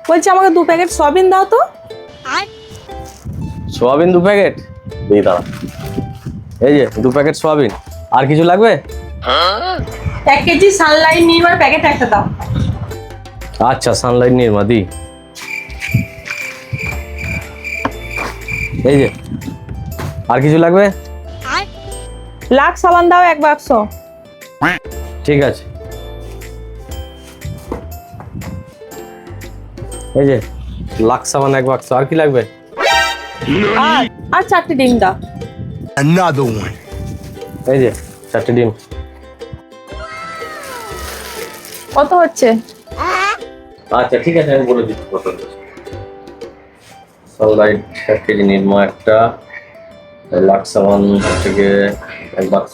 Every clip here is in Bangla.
বলছি আমাকে 2 প্যাকেট সয়াবিন দাও তো। সোয়াবিন 2 প্যাকেট দিই, দাঁড়া। এই যে 2 প্যাকেট সোয়াবিন। আর কিছু লাগবে? 1 কেজি সানলাইট নির্মার প্যাকেট একটা দাও। আচ্ছা, সানলাইট নির্মা দি। এই যে, আর কিছু লাগবে? লাক্স সাবান দাও 1 বাক্স। ঠিক আছে। এই যে লাক্স সাবান 1 বাক্স। আর কি লাগবে? আর 4টি ডিম দাও। Another one. এই যে 4টে ডিম। কত হচ্ছে? আচ্ছা ঠিক আছে, আমি বলে দিচ্ছি কত হচ্ছে। সানলাইট 1 কেজি, নির্মা একটা, লাক্স সাবান হচ্ছে গিয়ে 1 বাক্স,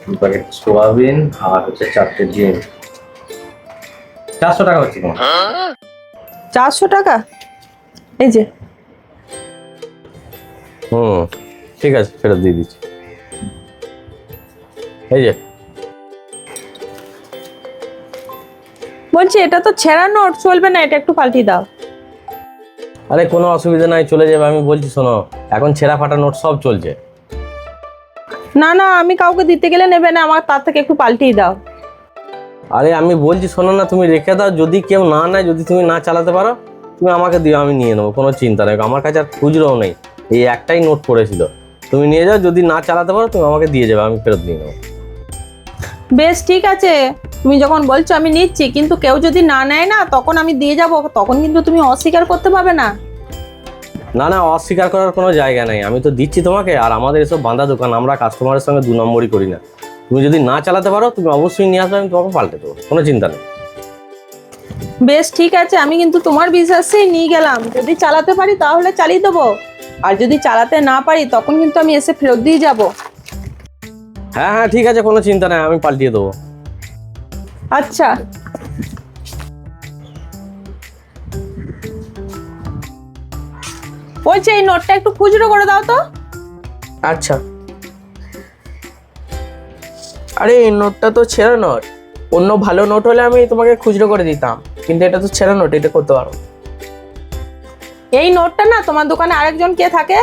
2 প্যাকেট সোয়াবিন, আর হচ্ছে 4টে ডিম। 400 টাকা হচ্ছে তোমার। 400 টাকা? এই যে। ঠিক আছে, ফেরত দিয়ে দিচ্ছি। এই যে। বলছি এটা তো ছেঁড়া নোট, চলবে না, এটা একটু পাল্টিয়ে দাও। আরে কোনো অসুবিধা নাই, চলে যাবে। আমি বলছি শোনো, এখন ছেঁড়া ফাটা নোট সব চলছে। না না, আমি কাউকে দিতে গেলে নেবে না, আমার তার থেকে একটু পাল্টিয়ে দাও। আরে আমি বলছি শোনো না, তুমি রেখে দাও। যদি কেউ না নেয়, যদি তুমি না চালাতে পারো, তুমি আমাকে দিও, আমি নিয়ে নেবো, কোনো চিন্তা নেই। আমার কাছে আর খুচরোও নেই, এই একটাই নোট পড়েছিল। তুমি নিয়ে যাও, যদি না চালাতে পারো তুমি আমাকে দিয়ে যাবে, আমি ফেরত দিয়ে নেবো। বেশ ঠিক আছে, তুমি যখন বলছো আমি নিচ্ছি, কিন্তু কেউ যদি না নেয় না, তখন আমি দিয়ে যাব, তখন কিন্তু তুমি অস্বীকার করতে পারবে না। না না, অস্বীকার করার কোনো জায়গা নেই, আমি তো দিচ্ছি তোমাকে। আর আমাদের এসব বাঁধা দোকান, আমরা কাস্টমারের সঙ্গে 2 নম্বরই করি না। তুমি যদি না চালাতে পারো, তুমি অবশ্যই নিয়ে আসবে, আমি তোমাকে পাল্টে দেবো, কোনো চিন্তা নেই। বেশ ঠিক আছে, আমি কিন্তু তোমার বিশ্বাসেই নিয়ে গেলাম। যদি চালাতে পারি তাহলে চালিয়ে দেবো, আর যদি চালাতে না পারি তখন কিন্তু আমি এসে ফেরত দিয়ে যাব। হ্যাঁ হ্যাঁ ঠিক আছে, কোনো চিন্তা নেই, আমি পাল্টিয়ে দেবো। আচ্ছা। বলছি এই নোটটা একটু খুচরো করে দাও তো। আচ্ছা। আরে এই নোটটা তো ছেঁড়া নোট, অন্য ভালো নোট হলে আমি তোমাকে খুচরো করে দিতাম, কিন্তু এটা তো ছেঁড়া নোট, এটা করতে পারো। এই নোটটা না তোমার দোকানে আরেকজন কে থাকে,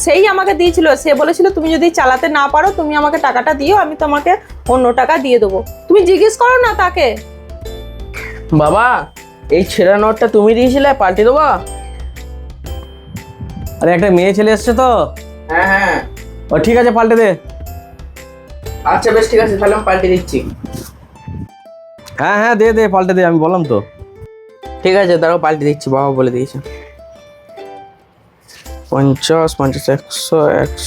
সেই আমাকে দিয়েছিল। সে বলেছিল তুমি যদি চালাতে না পারো তুমি আমাকে টাকাটা দিও, আমি তোমাকে অন্য টাকা দিয়ে দেবো। তুমি জিজ্ঞেস করো না তাকে। বাবা, এই ছেঁড়া নোটটা তুমি দিয়েছিলে, পাল্টে দেবো? আরে একটা মেয়ে ছেলে এসছে তো। হ্যাঁ হ্যাঁ। ও ঠিক আছে, পাল্টে দে। আচ্ছা বেশ ঠিক আছে, তাহলে আমি পাল্টে দিচ্ছি। হ্যাঁ হ্যাঁ, দে দে, পাল্টে দে, আমি বললাম তো। ঠিক আছে, দাঁড়াও পাল্টে দিচ্ছি, বাবা বলে দিয়েছে। 50, 50, 100,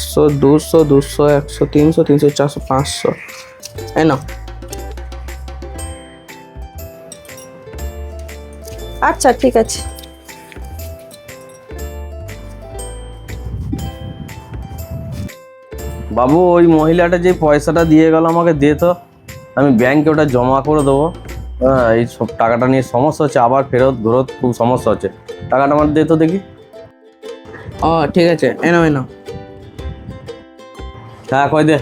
100, 200, 200, 100, 300, 300, 400, 500। এই নাও। আচ্ছা ঠিক আছে। বাবু, ওই মহিলাটা যে পয়সাটা দিয়ে গেল আমাকে দে তো, আমি ব্যাংকে ওটা জমা করে দেবো। হ্যাঁ, এই সব টাকাটা নিয়ে সমস্যা হচ্ছে, আবার ফেরত ঘরত খুব সমস্যা হচ্ছে। টাকাটা আমার দে তো দেখি। ও ঠিক আছে, এনাও এনাও। হ্যাঁ, কই দে।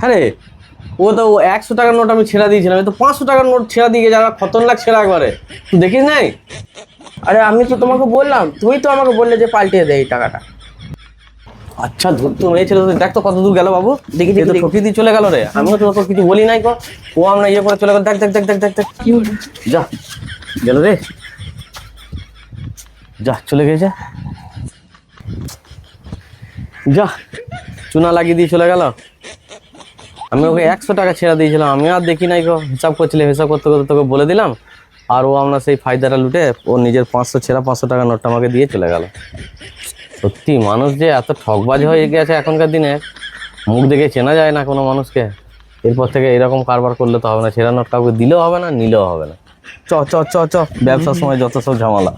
আরে ও তো 100 টাকার নোট আমি ছেড়া দিয়েছিলাম, আমি তো 500 টাকার নোট ছেড়া দিয়ে গেছে, আমার খতরনাক ছেড়া একবারে। তুই দেখিস নাই? আরে আমি তো তোমাকে বললাম, তুমি তো আমাকে বললে যে পাল্টিয়ে দে এই টাকাটা। আচ্ছা ধরতো মেয়ে ছেলে, দেখ তো কত দূর গেল বাবু। দেখি, এ তো ঠকিয়ে দিয়ে চলে গেল রে, আমিও তো তোকে কিছু বলি নাই কো। ও আমরা ইয়ে করে চলে গেল, দেখ দেখ দেখ দেখ দেখ দেখ। যা গেল রে, যা চলে গেছে, যা চুনা লাগিয়ে দিয়ে চলে গেল। আমি ওকে 100 টাকা ছেড়ে দিয়েছিলাম, আমি আর দেখি নাই গো। হিসাব করছিলাম, হিসাব করতে করতে তোকে বলে দিলাম, আর ও আমরা সেই ফায়দাটা লুটে ও নিজের 500 ছেঁড়া 500 টাকা নোটটা আমাকে দিয়ে চলে গেল। সত্যি মানুষ যে এত ঠকবাজ হয়ে গেছে এখনকার দিনে, মুখ দেখে চেনা যায় না কোনো মানুষকে। এরপর থেকে এরকম কারবার করলে তো হবে না, ছেঁড়া নোট কাউকে দিলেও হবে না, নিলেও হবে না। চ চ চ চ, ব্যবসার সময় যত সব ঝামেলা।